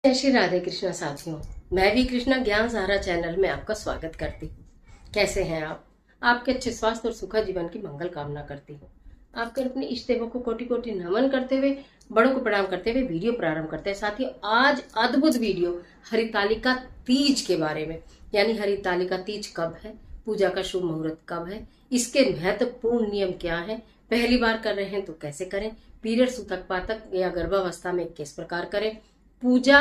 जय श्री राधे कृष्णा साथियों। मैं भी कृष्णा ज्ञान सहारा चैनल में आपका स्वागत करती हूँ। कैसे हैं आप? आपके अच्छे स्वास्थ्य और सुखद जीवन की मंगल कामना करती हूँ। आपके अपने इष्ट देवों को कोटि कोटि नमन करते हुए, बड़ों को प्रणाम करते हुए वीडियो प्रारंभ करते हैं। साथियों, आज अद्भुत वीडियो हरितालिका तीज के बारे में, यानी हरितालिका तीज कब है, पूजा का शुभ मुहूर्त कब है, इसके महत्वपूर्ण नियम क्या है, पहली बार कर रहे हैं तो कैसे करें, पीरियड सूतक पातक या गर्भावस्था में किस प्रकार करें, पूजा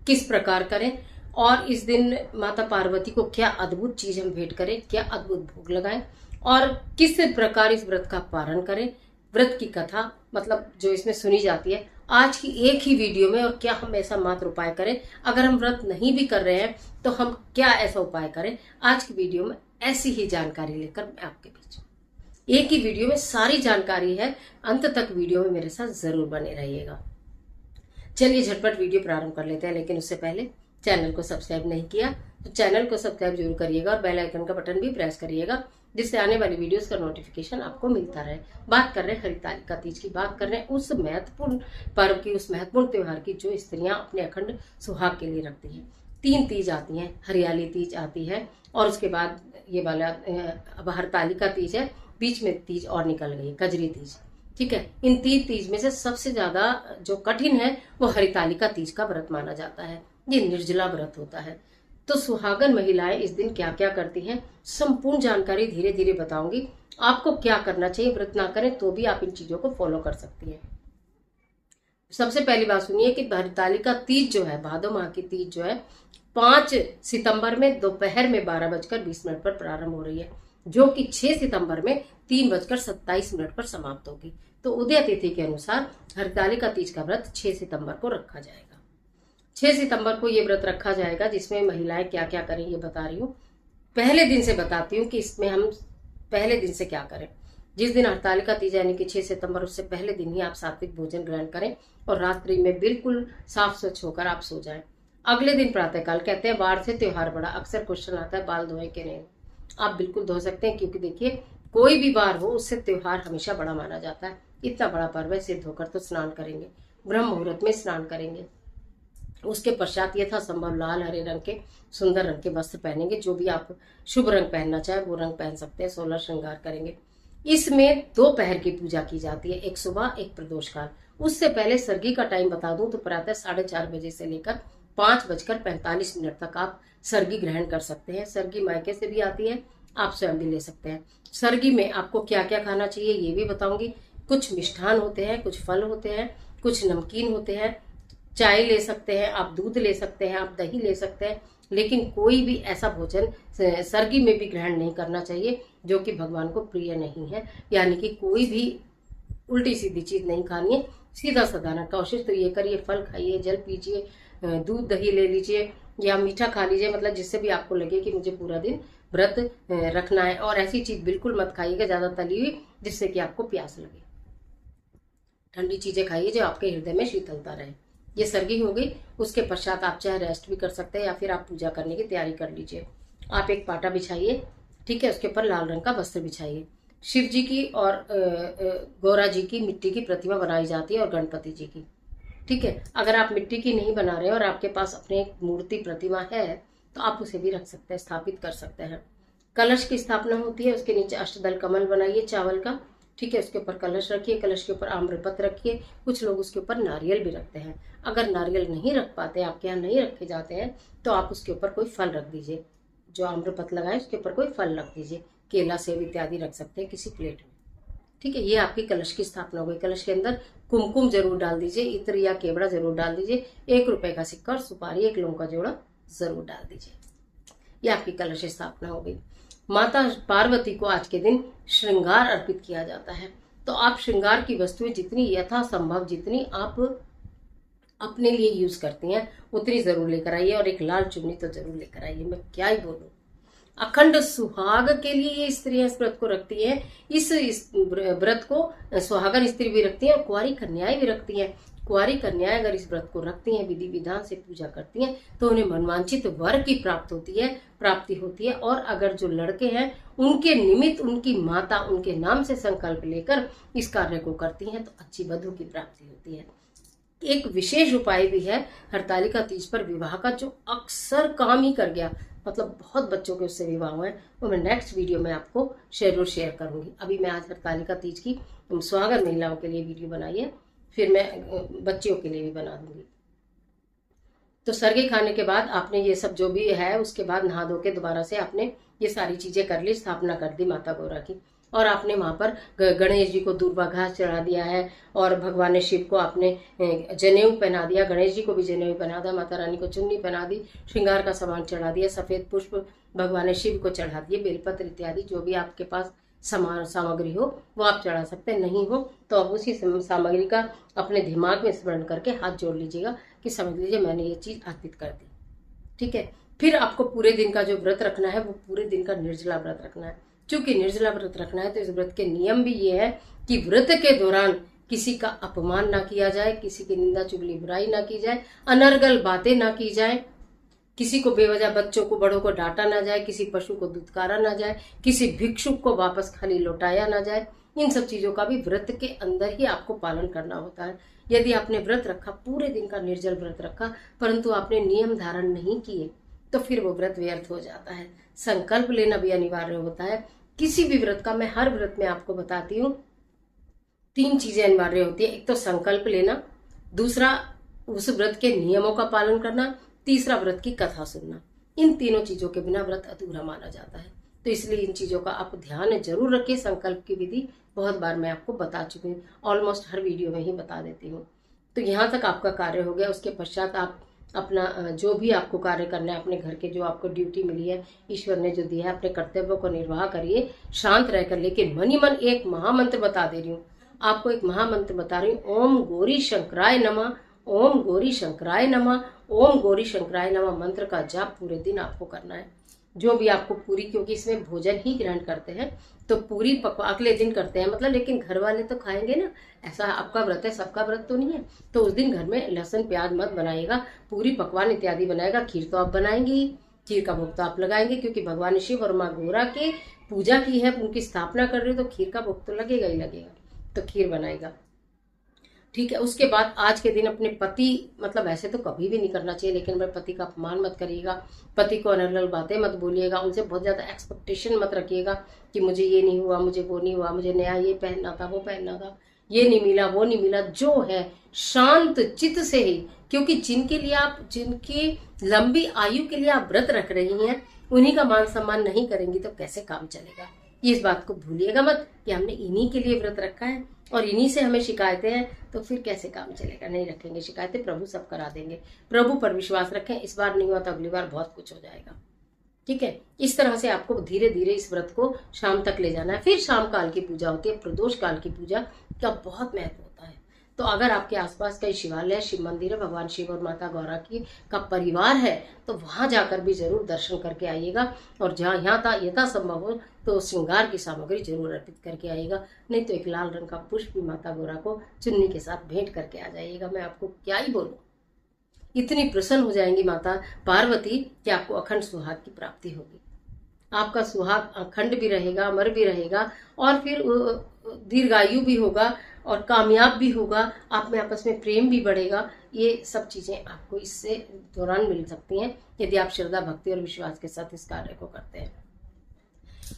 किस प्रकार करें, और इस दिन माता पार्वती को क्या अद्भुत चीज हम भेंट करें, क्या अद्भुत भोग लगाएं और किस प्रकार इस व्रत का पारण करें, व्रत की कथा मतलब जो इसमें सुनी जाती है आज की एक ही वीडियो में, और क्या हम ऐसा मात्र उपाय करें, अगर हम व्रत नहीं भी कर रहे हैं तो हम क्या ऐसा उपाय करें। आज की वीडियो में ऐसी ही जानकारी लेकर मैं आपके बीच, एक ही वीडियो में सारी जानकारी है। अंत तक वीडियो में मेरे साथ जरूर बने रहिएगा। चलिए झटपट वीडियो प्रारंभ कर लेते हैं, लेकिन उससे पहले चैनल को सब्सक्राइब नहीं किया तो चैनल को सब्सक्राइब जरूर करिएगा और बेल आइकन का बटन भी प्रेस करिएगा, जिससे आने वाली वीडियोस का नोटिफिकेशन आपको मिलता रहे। बात कर रहे हैं हरितालिका तीज की, बात कर रहे हैं उस महत्वपूर्ण पर्व की, उस महत्वपूर्ण त्योहार की जो स्त्रियां अपने अखंड सुहाग के लिए रखती हैं। 3 तीज आती हैं, हरियाली तीज आती है और उसके बाद ये वाला अब हरितालिका तीज है, बीच में तीज और निकल गई कजरी तीज। ठीक है, इन 3 तीज में से सबसे ज्यादा जो कठिन है वो हरितालिका तीज का व्रत माना जाता है। ये निर्जला व्रत होता है। तो सुहागन महिलाएं इस दिन क्या क्या करती हैं, संपूर्ण जानकारी धीरे धीरे बताऊंगी। आपको क्या करना चाहिए, व्रत ना करें तो भी आप इन चीजों को फॉलो कर सकती हैं। सबसे पहली बात सुनिए कि हरितालिका तीज जो है, भादो माह की तीज जो है, 5 सितंबर में दोपहर में 12:20 पर प्रारंभ हो रही है, जो कि 6 सितंबर में 3:27 पर समाप्त होगी। तो उदय तिथि के अनुसार हरितालिका तीज का व्रत 6 सितंबर को रखा जाएगा। 6 सितंबर को ये व्रत रखा जाएगा, जिसमें महिलाएं क्या क्या करें ये बता रही हूँ। पहले दिन से बताती हूँ कि इसमें हम पहले दिन से क्या करें। जिस दिन हरितालिका तीज यानी कि 6 सितंबर, उससे पहले दिन ही आप सात्विक भोजन ग्रहण करें और रात्रि में बिल्कुल साफ स्वच्छ होकर आप सो जाएं। अगले दिन प्रातःकाल, कहते हैं बाढ़ से त्योहार बड़ा, अक्सर क्वेश्चन आता है बाल धोए के नहीं। आप बिल्कुल धो सकते हैं, क्योंकि देखिए कोई भी बार हो उससे त्योहार हमेशा बड़ा माना जाता है। इतना बड़ा पर्व है, सिद्ध होकर तो स्नान करेंगे, ब्रह्म मुहूर्त में स्नान करेंगे। उसके पश्चात यथासंभव लाल हरे रंग के सुंदर रंग के वस्त्र पहनेंगे। जो भी आप शुभ रंग पहनना चाहे वो रंग पहन सकते हैं। 16 श्रृंगार करेंगे। इसमें 2 पहर की पूजा की जाती है, एक सुबह एक प्रदोष काल। उससे पहले सर्गी का टाइम बता दूं तो प्रातः 4:30 बजे से लेकर 5:45 तक आप सर्गी ग्रहण कर सकते हैं। सर्गी मायके से भी आती है, आप स्वयं भी ले सकते हैं। सर्गी में आपको क्या क्या खाना चाहिए ये भी बताऊंगी। कुछ मिष्ठान होते हैं, कुछ फल होते हैं, कुछ नमकीन होते हैं, चाय ले सकते हैं आप, दूध ले सकते हैं आप, दही ले सकते हैं, लेकिन कोई भी ऐसा भोजन सर्गी में भी ग्रहण नहीं करना चाहिए जो कि भगवान को प्रिय नहीं है। यानी कि कोई भी उल्टी सीधी चीज नहीं खानी है, सीधा साधारण कोशिश तो ये करिए, फल खाइए, जल पीजिए, दूध दही ले लीजिए या मीठा खा लीजिए, मतलब जिससे भी आपको लगे कि मुझे पूरा दिन व्रत रखना है। और ऐसी चीज बिल्कुल मत खाइएगा ज्यादा तली हुई, जिससे कि आपको प्यास लगे। ठंडी चीजें खाइए जो आपके हृदय में शीतलता रहे। ये सर्गी हो गई। उसके पश्चात आप चाहे रेस्ट भी कर सकते हैं या फिर आप पूजा करने की तैयारी कर लीजिए। आप एक पाटा बिछाइए, ठीक है, उसके ऊपर लाल रंग का वस्त्र बिछाइए। शिव जी की और गौरा जी की मिट्टी की प्रतिमा बनाई जाती है और गणपति जी की, ठीक है। अगर आप मिट्टी की नहीं बना रहे और आपके पास अपने एक मूर्ति प्रतिमा है तो आप उसे भी रख सकते हैं, स्थापित कर सकते हैं। कलश की स्थापना होती है, उसके नीचे अष्टदल कमल बनाइए चावल का, ठीक है, उसके ऊपर कलश रखिए, कलश के ऊपर आम्रपत्र रखिए। कुछ लोग उसके ऊपर नारियल भी रखते हैं। अगर नारियल नहीं रख पाते, आपके यहाँ नहीं रखे जाते हैं, तो आप उसके ऊपर कोई फल रख दीजिए। जो आम्रपत्र लगाए उसके ऊपर कोई फल रख दीजिए, केला सेब इत्यादि रख सकते हैं किसी प्लेट में, ठीक है। ये आपकी कलश की स्थापना हो गई। कलश के अंदर कुमकुम जरूर डाल दीजिए, इत्र या केवड़ा जरूर डाल दीजिए, 1 रुपए का सिक्का और सुपारी 1 लौंग का जोड़ा जरूर डाल दीजिए। ये आपकी कलश स्थापना हो गई। माता पार्वती को आज के दिन श्रृंगार अर्पित किया जाता है। तो आप श्रृंगार की वस्तुएं जितनी यथासंभव, जितनी आप अपने लिए यूज करती हैं उतनी जरूर लेकर आइए, और एक लाल चुन्नी तो जरूर लेकर आइए। मैं क्या ही बोलूं, अखंड सुहाग के लिए ये स्त्रियां इस व्रत को रखती हैं। इस व्रत को सुहागन स्त्री भी रखती हैं और कुंवारी कन्याएं भी रखती हैं। कुंवारी कन्याएं अगर इस व्रत को रखती हैं, विधि विधान से पूजा करती हैं, तो उन्हें मनवांछित वर की प्राप्ति होती है। और अगर जो लड़के हैं उनके निमित्त उनकी माता उनके नाम से संकल्प लेकर इस कार्य को करती हैं तो अच्छी वधु की प्राप्ति होती है। एक विशेष उपाय भी है हरतालिका तीज पर विवाह का, जो अक्सर काम ही कर गया, मतलब बहुत बच्चों के उससे विवाह हुए हैं, वो मैं नेक्स्ट वीडियो में आपको जरूर शेयर करूंगी। अभी मैं आज हरतालिका तीज की सुहागन महिलाओं के लिए वीडियो बनाई है, फिर मैं बच्चियों के लिए भी बना दूंगी। तो सरगे खाने के बाद आपने ये सब जो भी है, उसके बाद नहा धो के दोबारा से आपने ये सारी चीजें कर ली, स्थापना कर दी माता गौरा की, और आपने वहां पर गणेश जी को दूर्वा घास चढ़ा दिया है, और भगवान शिव को आपने जनेऊ पहना दिया, गणेश जी को भी जनेऊ पहना दिया, माता रानी को चुन्नी पहना दी, श्रृंगार का सामान चढ़ा दिया, सफेद पुष्प भगवान शिव को चढ़ा दिए, बेलपत्र इत्यादि जो भी आपके पास सामग्री हो वो आप चढ़ा सकते हैं। नहीं हो तो आप उसी सामग्री का अपने दिमाग में स्मरण करके हाथ जोड़ लीजिएगा कि समझ लीजिए मैंने ये चीज अर्पित कर दी। ठीक है, फिर आपको पूरे दिन का जो व्रत रखना है वो पूरे दिन का निर्जला व्रत रखना है। चूंकि निर्जला व्रत रखना है तो इस व्रत के नियम भी ये है कि व्रत के दौरान किसी का अपमान ना किया जाए, किसी की निंदा चुगली बुराई ना की जाए, अनर्गल बातें ना की जाए, किसी को बेवजह बच्चों को बड़ों को डांटा ना जाए, किसी पशु को दुत्कारा ना जाए, किसी भिक्षुक को वापस खाली लौटाया ना जाए। इन सब चीजों का भी व्रत के अंदर ही आपको पालन करना होता है। यदि आपने व्रत रखा, पूरे दिन का निर्जल व्रत रखा, परंतु आपने नियम धारण नहीं किए, तो फिर वो व्रत व्यर्थ हो जाता है। संकल्प लेना भी अनिवार्य होता है किसी भी व्रत का। मैं हर व्रत में आपको बताती हूँ 3 चीजें अनिवार्य होती है। एक तो संकल्प लेना, दूसरा उस व्रत के नियमों का पालन करना, तीसरा व्रत की कथा सुनना। इन तीनों चीजों के बिना व्रत अधूरा माना जाता है। तो इसलिए इन चीजों का आप ध्यान जरूर रखिए। संकल्प की विधि बहुत बार मैं आपको बता चुकी हूँ, ऑलमोस्ट हर वीडियो में ही बता देती हूँ। तो यहाँ तक आपका कार्य हो गया। उसके पश्चात आप अपना जो भी आपको कार्य करना है, अपने घर के जो आपको ड्यूटी मिली है, ईश्वर ने जो दिया है, अपने कर्तव्यों को निर्वाह करिए शांत रहकर। लेकिन मन ही मन एक महामंत्र बता दे रही हूँ आपको, एक महामंत्र बता रही हूँ। ओम गौरी शंकराय नमः, ओम गौरी शंकराय नमः, ओम गौरी शंकराय नमः मंत्र का जाप पूरे दिन आपको करना है। जो भी आपको पूरी, क्योंकि इसमें भोजन ही ग्रहण करते हैं तो पूरी अगले दिन करते हैं, मतलब लेकिन घर वाले तो खाएंगे ना, ऐसा आपका व्रत है, सबका व्रत तो नहीं है। तो उस दिन घर में लहसुन प्याज मत बनाइएगा, पूरी पकवान इत्यादि बनाएगा। खीर तो आप बनाएंगे ही, खीर का भोग तो आप लगाएंगे, क्योंकि भगवान शिव और माँ गौरा के पूजा की है, उनकी स्थापना कर रहे हो तो खीर का भोग तो लगेगा ही लगेगा, तो खीर बनाएगा। ठीक है, उसके बाद आज के दिन अपने पति, मतलब ऐसे तो कभी भी नहीं करना चाहिए, लेकिन अपने पति का अपमान मत करिएगा, पति को अनर्गल बातें मत बोलिएगा, उनसे बहुत ज्यादा एक्सपेक्टेशन मत रखिएगा कि मुझे ये नहीं हुआ, मुझे वो नहीं हुआ, मुझे नया ये पहनना था, वो पहनना था, ये नहीं मिला, वो नहीं मिला। जो है शांत चित्त से ही, क्योंकि जिनके लिए आप, जिनकी लंबी आयु के लिए आप व्रत रख रही हैं, उन्हीं का मान सम्मान नहीं करेंगी तो कैसे काम चलेगा। इस बात को भूलिएगा मत कि हमने इन्हीं के लिए व्रत रखा है और इन्हीं से हमें शिकायतें हैं, तो फिर कैसे काम चलेगा। नहीं रखेंगे शिकायतें, प्रभु सब करा देंगे। प्रभु पर विश्वास रखें, इस बार नहीं हुआ तो अगली बार बहुत कुछ हो जाएगा। ठीक है, इस तरह से आपको धीरे धीरे इस व्रत को शाम तक ले जाना है। फिर शाम काल की पूजा होती है, प्रदोष काल की पूजा का बहुत महत्व होता है। तो अगर आपके आसपास कई शिवालय, शिव मंदिर है, भगवान शिव और माता गौरा की का परिवार है, तो वहां जाकर भी जरूर दर्शन करके आइएगा। और जहाँ यहाँ यथासंभव हो तो श्रृंगार की सामग्री जरूर अर्पित करके आइएगा। नहीं तो एक लाल रंग का पुष्प भी माता गौरा को चुन्नी के साथ भेंट करके आ जाइएगा। मैं आपको क्या ही बोलूं, इतनी प्रसन्न हो जाएंगी माता पार्वती कि आपको अखंड सुहाग की प्राप्ति होगी। आपका सुहाग अखंड भी रहेगा, अमर भी रहेगा, और फिर दीर्घायु भी होगा और कामयाब भी होगा। आप में आपस में प्रेम भी बढ़ेगा। ये सब चीजें आपको इससे दौरान मिल सकती हैं यदि आप श्रद्धा, भक्ति और विश्वास के साथ इस कार्य को करते हैं।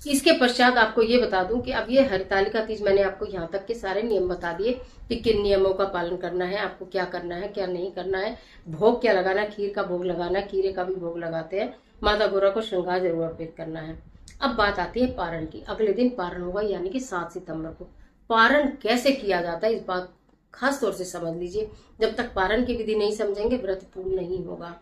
इसके पश्चात आपको ये बता दूं कि अब ये हरतालिका तीज मैंने आपको यहाँ तक के सारे नियम बता दिए कि किन नियमों का पालन करना है, आपको क्या करना है, क्या नहीं करना है, भोग क्या लगाना है, खीर का भोग लगाना है, खीरे का भी भोग लगाते हैं, माता गौरा को श्रृंगार जरूर अर्पित करना है। अब बात आती है पारण की। अगले दिन पारण होगा, यानी कि 7 सितंबर को। पारण कैसे किया जाता है इस बात खास तौर से समझ लीजिए। जब तक पारण की विधि नहीं समझेंगे व्रत पूर्ण नहीं होगा।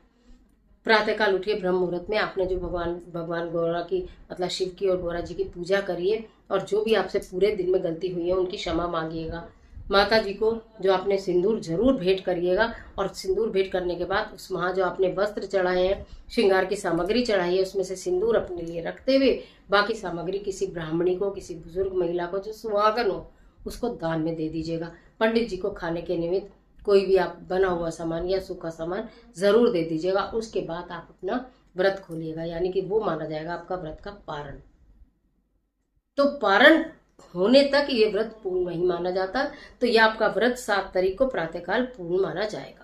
प्रातःकाल उठिए, ब्रह्म मुहूर्त में आपने जो भगवान गौरा की, मतलब शिव की और गौरा जी की पूजा करिए, और जो भी आपसे पूरे दिन में गलती हुई है उनकी क्षमा मांगिएगा। माता जी को जो आपने सिंदूर जरूर भेंट करिएगा, और सिंदूर भेंट करने के बाद उस वहाँ जो आपने वस्त्र चढ़ाए हैं, श्रृंगार की सामग्री चढ़ाई है, उसमें से सिंदूर अपने लिए रखते हुए बाकी सामग्री किसी ब्राह्मणी को, किसी बुजुर्ग महिला को जो सुहागन हो, उसको दान में दे दीजिएगा। पंडित जी को खाने के निमित्त कोई भी आप बना हुआ सामान या सूखा सामान जरूर दे दीजिएगा। उसके बाद आप अपना व्रत खोलिएगा, यानी कि वो माना जाएगा आपका व्रत का पारण। तो पारण होने तक ये व्रत पूर्ण नहीं माना जाता। तो यह आपका व्रत 7 तारीख को प्रातःकाल पूर्ण माना जाएगा।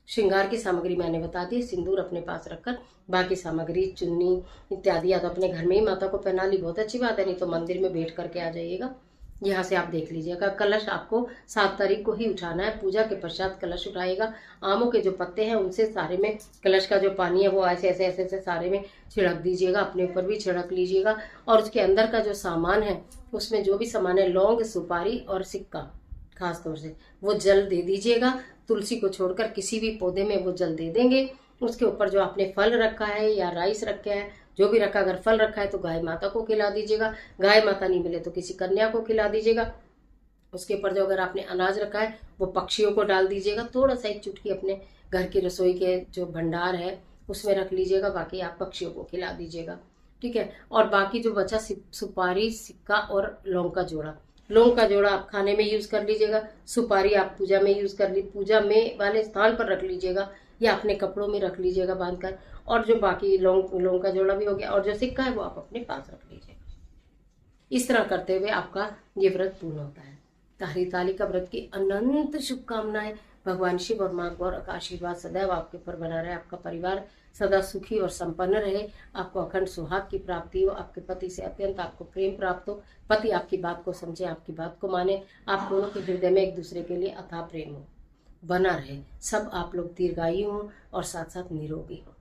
श्रृंगार की सामग्री मैंने बता दी। सिंदूर अपने पास रखकर बाकी सामग्री, चुन्नी इत्यादि या तो अपने घर में ही माता को पहना ली, बहुत अच्छी बात है, नहीं तो मंदिर में भेंट करके आ जाइएगा। यहाँ से आप देख लीजिएगा। कलश आपको 7 तारीख को ही उठाना है। पूजा के पश्चात कलश उठाएगा। आमों के जो पत्ते हैं उनसे सारे में कलश का जो पानी है वो ऐसे ऐसे ऐसे ऐसे सारे में छिड़क दीजिएगा। अपने ऊपर भी छिड़क लीजिएगा। और उसके अंदर का जो सामान है उसमें जो भी सामान है, लौंग, सुपारी और सिक्का, खास तौर से वो जल दे दीजिएगा। तुलसी को छोड़कर किसी भी पौधे में वो जल दे देंगे। उसके ऊपर जो आपने फल रखा है या राइस रखे हैं, जो भी रखा, अगर फल रखा है तो गाय माता को खिला दीजिएगा। गाय माता नहीं मिले तो किसी कन्या को खिला दीजिएगा। उसके ऊपर जो अगर आपने अनाज रखा है वो पक्षियों को डाल दीजिएगा। थोड़ा सा एक चुटकी अपने घर की रसोई के जो भंडार है उसमें रख लीजिएगा, बाकी आप पक्षियों को खिला दीजिएगा। ठीक है। और बाकी जो बचा सुपारी, सिक्का और लौंग का जोड़ा, लौंग का जोड़ा आप खाने में यूज कर लीजिएगा। सुपारी आप पूजा में यूज कर ली, पूजा में वाले स्थान पर रख लीजिएगा या अपने कपड़ों में रख लीजिएगा बांधकर। और जो बाकी लौंग का जोड़ा भी हो गया और जो सिक्का है वो आप अपने पास रख लीजिएगा। इस तरह करते हुए आपका ये व्रत पूर्ण होता है। तो हरितालिका व्रत की अनंत शुभकामनाएं। भगवान शिव और माँ गौर का आशीर्वाद सदैव आपके ऊपर बना रहे। आपका परिवार सदा सुखी और संपन्न रहे। आपको अखंड सुहाग की प्राप्ति हो। आपके पति से अत्यंत आपको प्रेम प्राप्त हो। पति आपकी बात को समझे, आपकी बात को माने। आप दोनों के हृदय में एक दूसरे के लिए अथाह प्रेम हो, बना रहे। सब आप लोग दीर्घायु हो और साथ साथ निरोगी हो।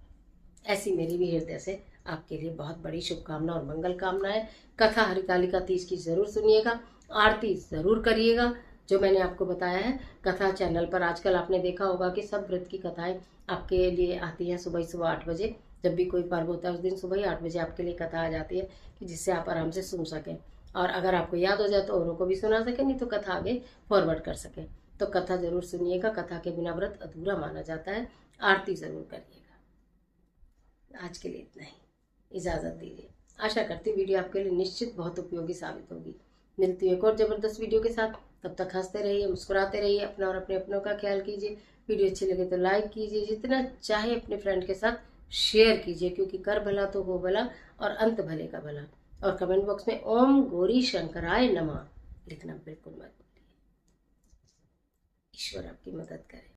ऐसी मेरी भी हृदय से आपके लिए बहुत बड़ी शुभकामना और मंगल कामना है। कथा हरितालिका तीज की जरूर सुनिएगा। आरती जरूर करिएगा जो मैंने आपको बताया है। कथा चैनल पर आजकल आपने देखा होगा कि सब व्रत की कथाएं आपके लिए आती हैं सुबह सुबह 8 बजे। जब भी कोई पर्व होता है उस दिन सुबह ही 8 बजे आपके लिए कथा आ जाती है कि जिससे आप आराम से सुन सकें। और अगर आपको याद हो जाए तो औरों को भी सुना सकें, नहीं तो कथा आगे फॉरवर्ड कर सकें। तो कथा जरूर सुनिएगा। कथा के बिना व्रत अधूरा माना जाता है। आरती जरूर करिएगा। आज के लिए इतना ही, इजाजत दीजिए। आशा करती वीडियो आपके लिए निश्चित बहुत उपयोगी साबित होगी। मिलती है एक और जबरदस्त वीडियो के साथ। तब तक हंसते रहिए, मुस्कुराते रहिए, अपना और अपने अपनों का ख्याल कीजिए। वीडियो अच्छी लगे तो लाइक कीजिए, जितना चाहे अपने फ्रेंड के साथ शेयर कीजिए, क्योंकि कर भला तो हो भला और अंत भले का भला। और कमेंट बॉक्स में ओम गौरी शंकराय नमः लिखना बिल्कुल मत भूलिए। ईश्वर आपकी मदद करे।